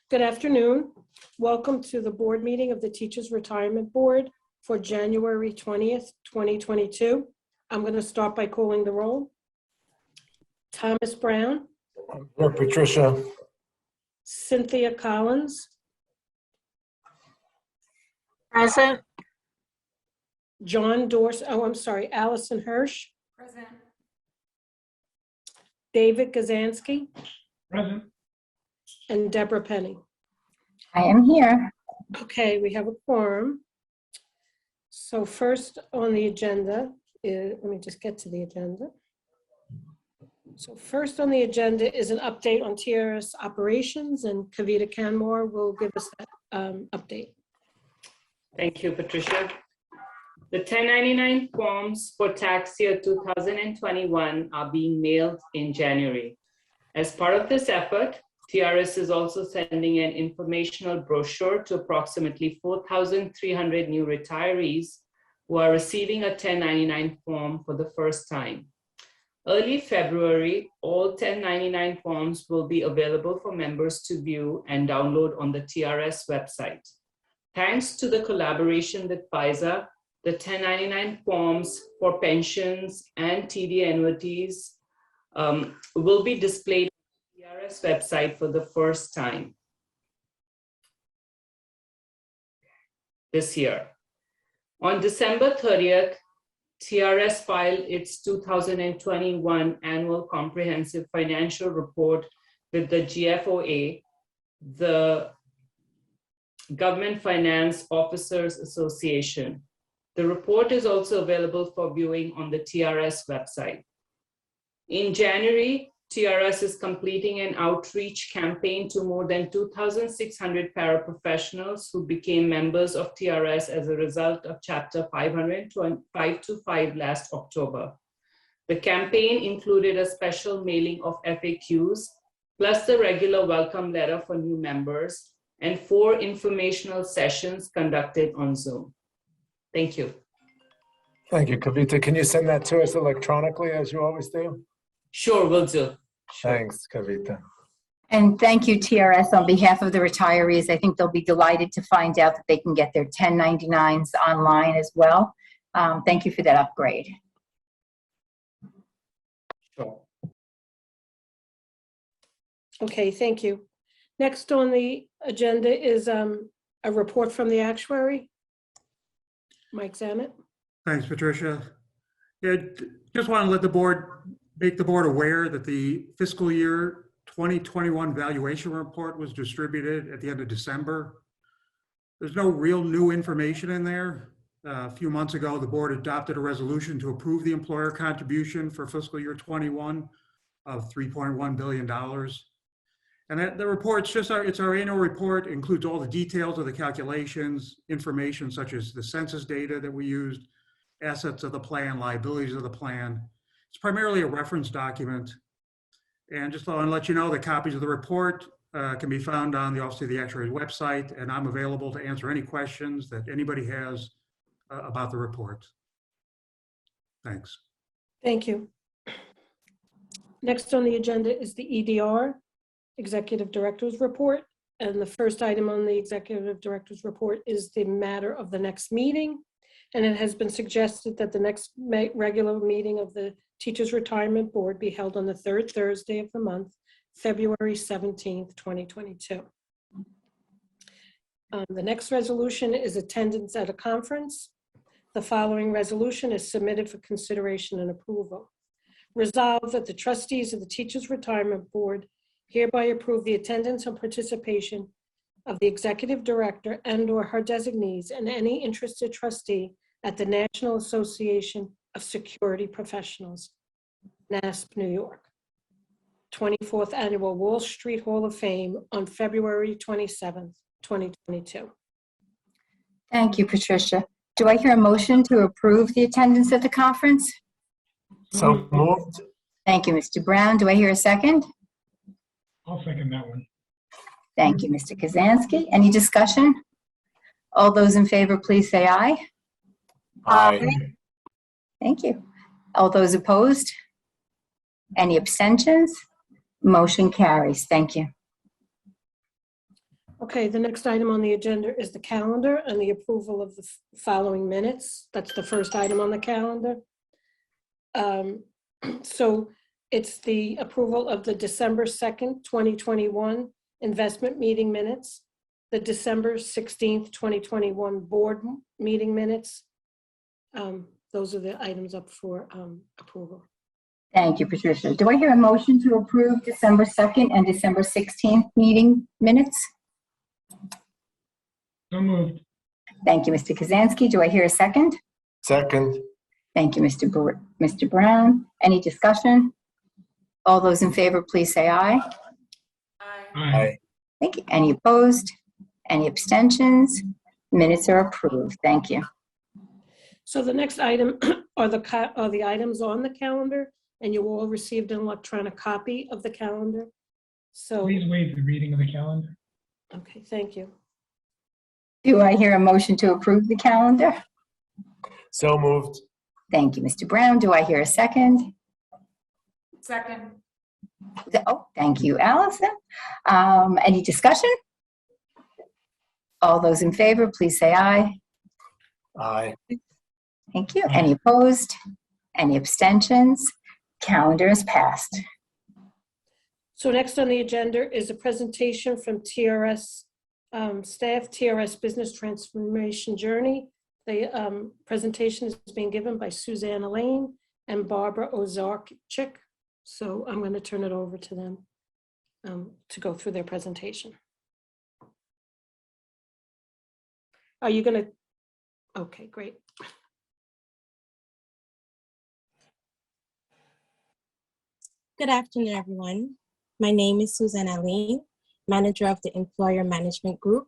Good afternoon. Welcome to the board meeting of the Teachers Retirement Board for January 20th, 2022. I'm going to start by calling the roll. Thomas Brown. Here, Patricia. Cynthia Collins. Present. Allison Hirsch. Present. David Gazansky. Present. And Deborah Penny. I am here. Okay, we have a quorum. So first on the agenda is, let me just get to the agenda. So first on the agenda is an update on TRS operations, and Kavita Canmore will give us that update. Thank you, Patricia. The 1099 forms for tax year 2021 are being mailed in January. As part of this effort, TRS is also sending an informational brochure to approximately 4,300 new retirees who are receiving a 1099 form for the first time. Early February, all 1099 forms will be available for members to view and download on the TRS website. Thanks to the collaboration with FISA, the 1099 forms for pensions and TD annuities will be displayed on the TRS website for the first time this year. On December 30th, TRS filed its 2021 Annual Comprehensive Financial Report with the GFOA, the Government Finance Officers Association. The report is also available for viewing on the TRS website. In January, TRS is completing an outreach campaign to more than 2,600 paraprofessionals who became members of TRS as a result of Chapter 525 last October. The campaign included a special mailing of FAQs, plus the regular welcome letter for new members, and 4 informational sessions conducted on Zoom. Thank you. Thank you, Kavita. Can you send that to us electronically as you always do? Sure, will do. Sure. Thanks, Kavita. And thank you, TRS, on behalf of the retirees. I think they'll be delighted to find out that they can get their 1099s online as well. Thank you for that upgrade. Sure. Okay, thank you. Next on the agenda is a report from the actuary. Mike Zammit. Thanks, Patricia. Yeah, just want to let the board, make the board aware that the fiscal year 2021 valuation report was distributed at the end of December. There's no real new information in there. A few months ago, the board adopted a resolution to approve the employer contribution for fiscal year 21 of $3.1 billion. And the report's just it's our annual report. It includes all the details of the calculations, information such as the census data that we used, assets of the plan, liabilities of the plan. It's primarily a reference document. And just want to let you know that copies of the report can be found on the Office of the Actuary's website, and I'm available to answer any questions that anybody has about the report. Thanks. Thank you. Next on the agenda is the EDR, Executive Director's Report. And the first item on the Executive Director's Report is the matter of the next meeting. And it has been suggested that the next regular meeting of the Teachers Retirement Board be held on the 3rd Thursday of the month, February 17th, 2022. The next resolution is attendance at a conference. The following resolution is submitted for consideration and approval. Resolved that the trustees of the Teachers Retirement Board hereby approve the attendance and participation of the executive director and/or her designees and any interested trustee at the National Association of Security Professionals, NASP, New York, 24th Annual Wall Street Hall of Fame on February 27th, 2022. Thank you, Patricia. Do I hear a motion to approve the attendance at the conference? So moved. Thank you, Mr. Brown. Do I hear a second? I'll second that one. Thank you, Mr. Kazansky. Any discussion? All those in favor, please say aye. Aye. Thank you. All those opposed? Any abstentions? Motion carries. Thank you. Okay, the next item on the agenda is the calendar and the approval of the following minutes. That's the first item on the calendar. So it's the approval of the December 2nd, 2021 investment meeting minutes, the December 16th, 2021 board meeting minutes. Those are the items up for approval. Thank you, Patricia. Do I hear a motion to approve December 2nd and December 16th meeting minutes? So moved. Thank you, Mr. Kazansky. Do I hear a second? Second. Thank you, Mr. Brown. Any discussion? All those in favor, please say aye. Aye. Thank you. Any opposed? Any abstentions? Minutes are approved. Thank you. So the next item are the items on the calendar, and you all received an electronic copy of the calendar. So, Please waive the reading of the calendar. okay, thank you. Do I hear a motion to approve the calendar? So moved. Thank you, Mr. Brown. Do I hear a second? Second. Oh, thank you, Allison. Any discussion? All those in favor, please say aye. Aye. Thank you. Any opposed? Any abstentions? Calendar is passed. So next on the agenda is a presentation from TRS staff, TRS Business Transformation Journey. The presentation is being given by Suzanne Elaine and Barbara Ozarchik. So I'm going to turn it over to them to go through their presentation. Are you going to? Okay, great. Good afternoon, everyone. My name is Suzanne Aline, manager of the Employer Management Group.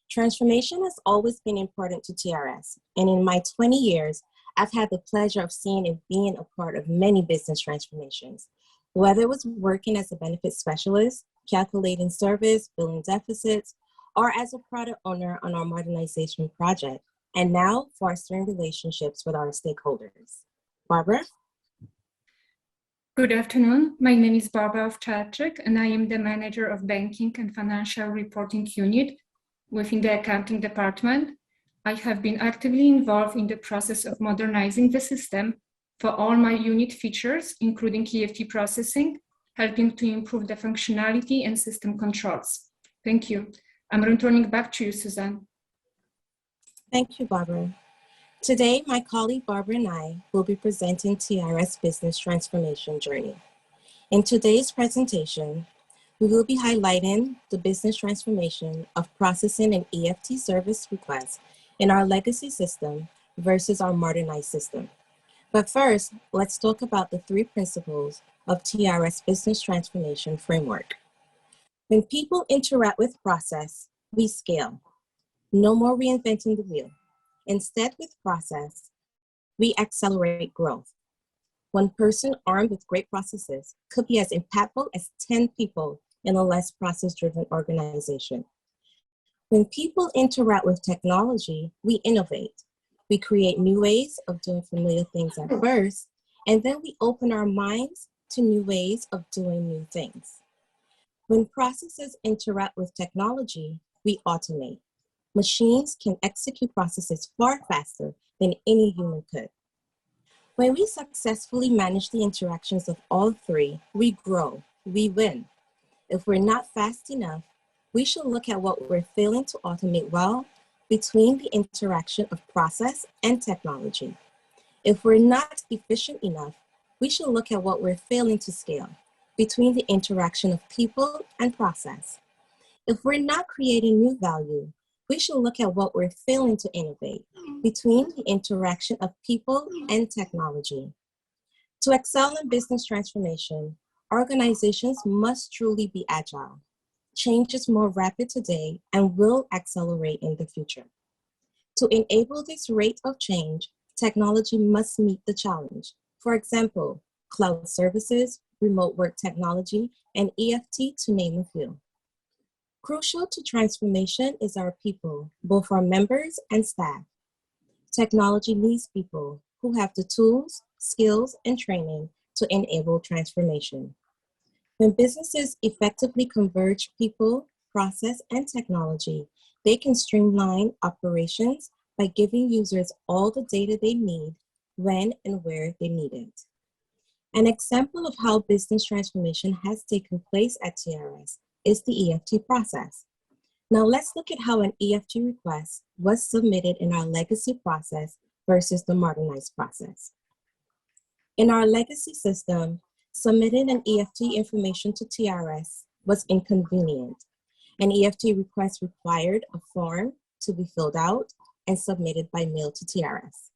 Transformation has always been important to TRS, and in my 20 years, I've had the pleasure of seeing and being a part of many business transformations, whether it was working as a benefits specialist, calculating service, billing deficits, or as a product owner on our modernization project, and now fostering relationships with our stakeholders. Barbara? Good afternoon. My name is Barbara Eft, and I am the manager of Banking and Financial Reporting Unit within the Accounting Department. I have been actively involved in the process of modernizing the system for all my unit features, including Eft processing, helping to improve the functionality and system controls. Thank you. I'm returning back to you, Suzanne. Thank you, Barbara. Today, my colleague Barbara and I will be presenting TRS Business Transformation Journey. In today's presentation, we will be highlighting the business transformation of processing an EFT service request in our legacy system versus our modernized system. But first, let's talk about the 3 principles of TRS Business Transformation Framework. When people interact with process, we scale. No more reinventing the wheel. Instead, with process, we accelerate growth. One person armed with great processes could be as impactful as 10 people in a less process-driven organization. When people interact with technology, we innovate. We create new ways of doing familiar things at first, and then we open our minds to new ways of doing new things. When processes interact with technology, we automate. Machines can execute processes far faster than any human could. When we successfully manage the interactions of all 3, we grow, we win. If we're not fast enough, we should look at what we're failing to automate well between the interaction of process and technology. If we're not efficient enough, we should look at what we're failing to scale between the interaction of people and process. If we're not creating new value, we should look at what we're failing to innovate between the interaction of people and technology. To excel in business transformation, organizations must truly be agile. Change is more rapid today and will accelerate in the future. To enable this rate of change, technology must meet the challenge. For example, cloud services, remote work technology, and EFT, to name a few. Crucial to transformation is our people, both our members and staff. Technology needs people who have the tools, skills, and training to enable transformation. When businesses effectively converge people, process, and technology, they can streamline operations by giving users all the data they need when and where they need it. An example of how business transformation has taken place at TRS is the EFT process. Now let's look at how an EFT request was submitted in our legacy process versus the modernized process. In our legacy system, submitting an EFT information to TRS was inconvenient. An EFT request required a form to be filled out and submitted by mail to TRS.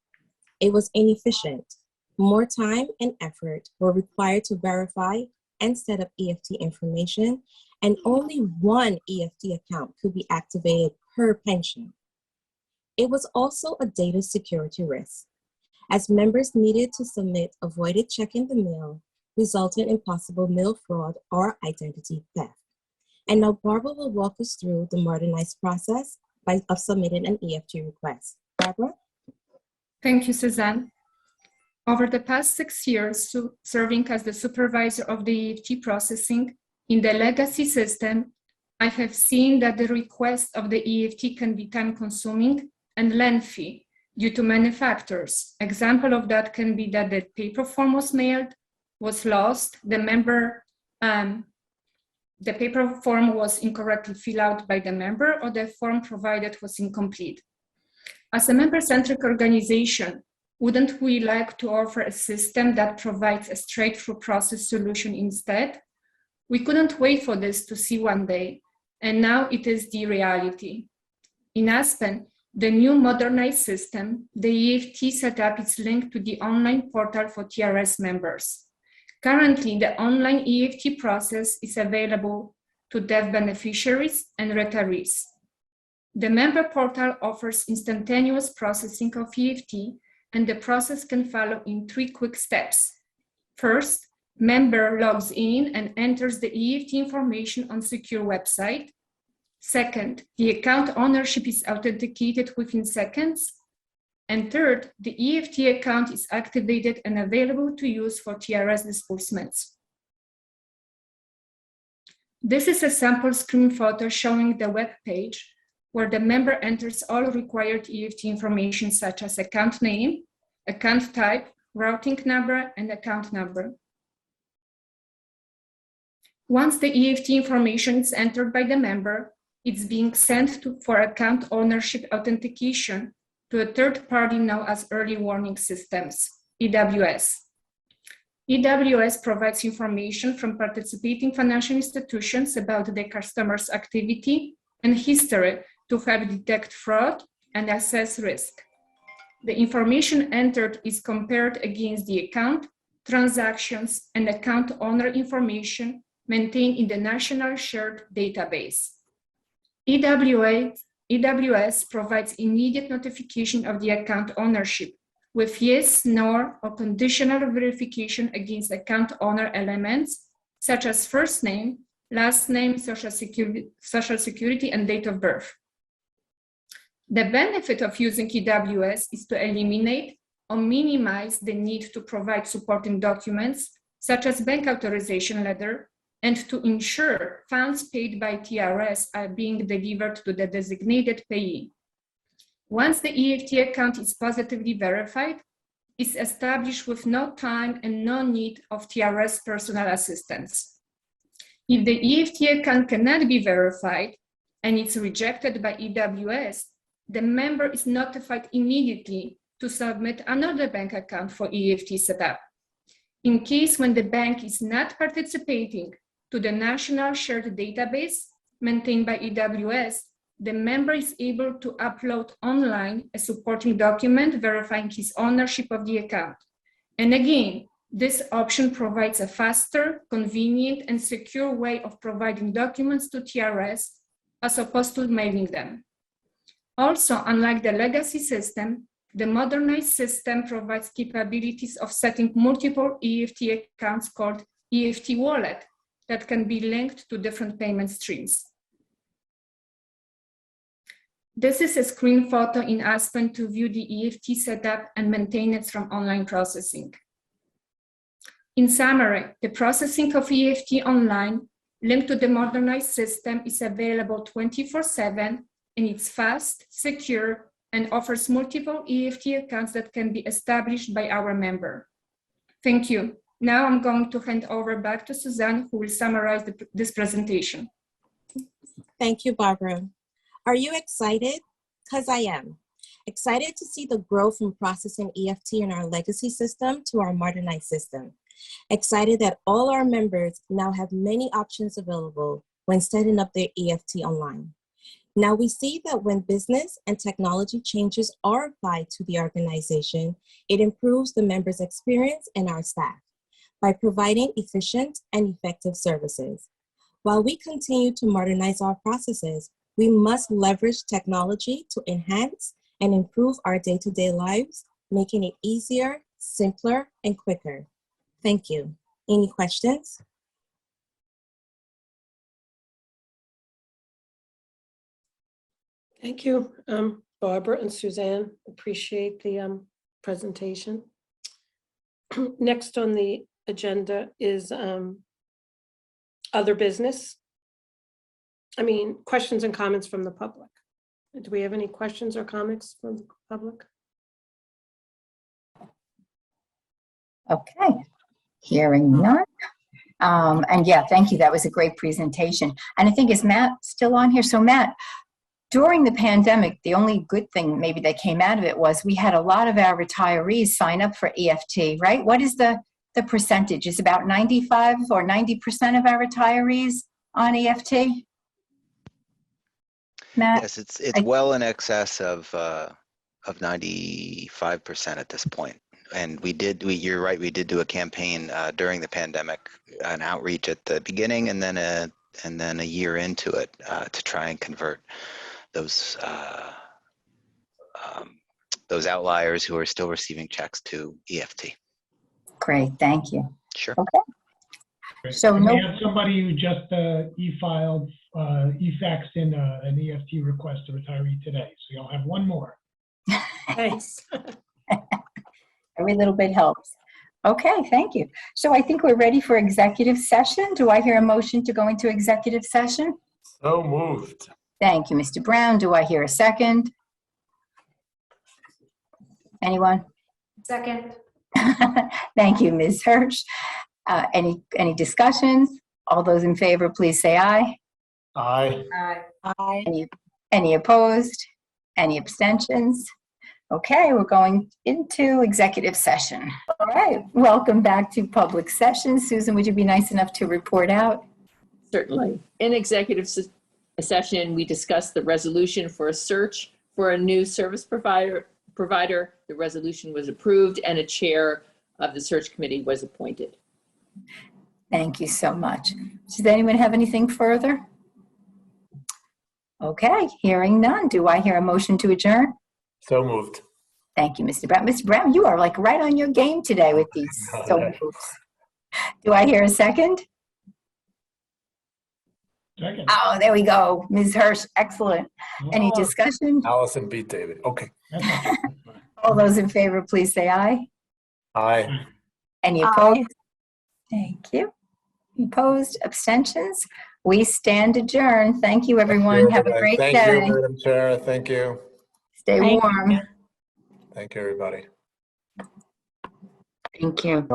It was inefficient. More time and effort were required to verify and set up EFT information, and only one EFT account could be activated per pension. It was also a data security risk, as members needed to submit a voided check in the mail, resulting in possible mail fraud or identity theft. And now Barbara will walk us through the modernized process of submitting an EFT request. Barbara? Thank you, Suzanne. Over the past 6 years, serving as the supervisor of the EFT processing in the legacy system, I have seen that the request of the EFT can be time-consuming and lengthy due to many factors. Example of that can be that the paper form was mailed, was lost, the paper form was incorrectly filled out by the member, or the form provided was incomplete. As a member-centric organization, wouldn't we like to offer a system that provides a straight-through process solution instead? We couldn't wait for this to see one day, and now it is the reality. In Aspen, the new modernized system, the EFT setup is linked to the online portal for TRS members. Currently, the online EFT process is available to deaf beneficiaries and retirees. The member portal offers instantaneous processing of EFT, and the process can follow in 3 quick steps. First, member logs in and enters the EFT information on secure website. Second, the account ownership is authenticated within seconds. And third, the EFT account is activated and available to use for TRS disbursements. This is a sample screen photo showing the web page where the member enters all required EFT information such as account name, account type, routing number, and account number. Once the EFT information is entered by the member, it's being sent for account ownership authentication to a third party known as Early Warning Systems, EWS. EWS provides information from participating financial institutions about their customers' activity and history to help detect fraud and assess risk. The information entered is compared against the account, transactions, and account owner information maintained in the National Shared Database. EWS provides immediate notification of the account ownership with yes, no, or conditional verification against account owner elements such as first name, last name, social security, and date of birth. The benefit of using EWS is to eliminate or minimize the need to provide supporting documents such as bank authorization letter, and to ensure funds paid by TRS are being delivered to the designated payee. Once the EFT account is positively verified, it's established with no time and no need of TRS personal assistance. If the EFT account cannot be verified and it's rejected by EWS, the member is notified immediately to submit another bank account for EFT setup. In case when the bank is not participating to the National Shared Database maintained by EWS, the member is able to upload online a supporting document verifying his ownership of the account. And again, this option provides a faster, convenient, and secure way of providing documents to TRS as opposed to mailing them. Also, unlike the legacy system, the modernized system provides capabilities of setting multiple EFT accounts called EFT wallet that can be linked to different payment streams. This is a screen photo in Aspen to view the EFT setup and maintenance from online processing. In summary, the processing of EFT online Link to the modernized system is available 24/7, and it's fast, secure, and offers multiple EFT accounts that can be established by our member. Thank you. Now I'm going to hand over back to Suzanne, who will summarize this presentation. Thank you, Barbara. Are you excited? Because I am. Excited to see the growth in processing EFT in our legacy system to our modernized system. Excited that all our members now have many options available when setting up their EFT online. Now we see that when business and technology changes are applied to the organization, it improves the members' experience and our staff by providing efficient and effective services. While we continue to modernize our processes, we must leverage technology to enhance and improve our day-to-day lives, making it easier, simpler, and quicker. Thank you. Any questions? Thank you, Barbara and Suzanne. Appreciate the presentation. Next on the agenda is other business. Questions and comments from the public. Do we have any questions or comments from the public? Okay, hearing none. And yeah, thank you. That was a great presentation. And I think, is Matt still on here? So Matt, during the pandemic, the only good thing maybe that came out of it was we had a lot of our retirees sign up for EFT, right? What is the percentage? Is about 95 or 90% of our retirees on EFT? Matt? Yes, it's well in excess of 95% at this point. And you're right, we did do a campaign during the pandemic, an outreach at the beginning and then a year into it to try and convert those outliers who are still receiving checks to EFT. Great, thank you. Sure. Okay. So And no, we have somebody who just e-filed, e-faxed in an EFT request to retiree today. So you'll have one more. Thanks. every little bit helps. Okay, thank you. So I think we're ready for executive session. Do I hear a motion to go into executive session? So moved. Thank you, Mr. Brown. Do I hear a second? Anyone? Second. Thank you, Ms. Hirsch. Any discussions? All those in favor, please say aye. Aye. Aye. Any opposed? Any abstentions? Okay, we're going into executive session. All right, welcome back to public session. Susan, would you be nice enough to report out? Certainly. In executive session, we discussed the resolution for a search for a new service provider. The resolution was approved and a chair of the search committee was appointed. Thank you so much. Does anyone have anything further? Okay, hearing none. Do I hear a motion to adjourn? So moved. Thank you, Mr. Brown. Mr. Brown, you are like right on your game today with these so moves. Do I hear a second? Second. Oh, there we go. Ms. Hirsch, excellent. Any Oh, discussion? Allison beat David. Okay. that's okay. That's fine. All those in favor, please say aye. Aye. Any Aye. opposed? Thank you. Opposed, abstentions? We stand adjourned. Thank you, everyone. Have a great Thank day. you, Madam Chair. Thank you. Stay Thank warm. you. Thank you, everybody. Thank you.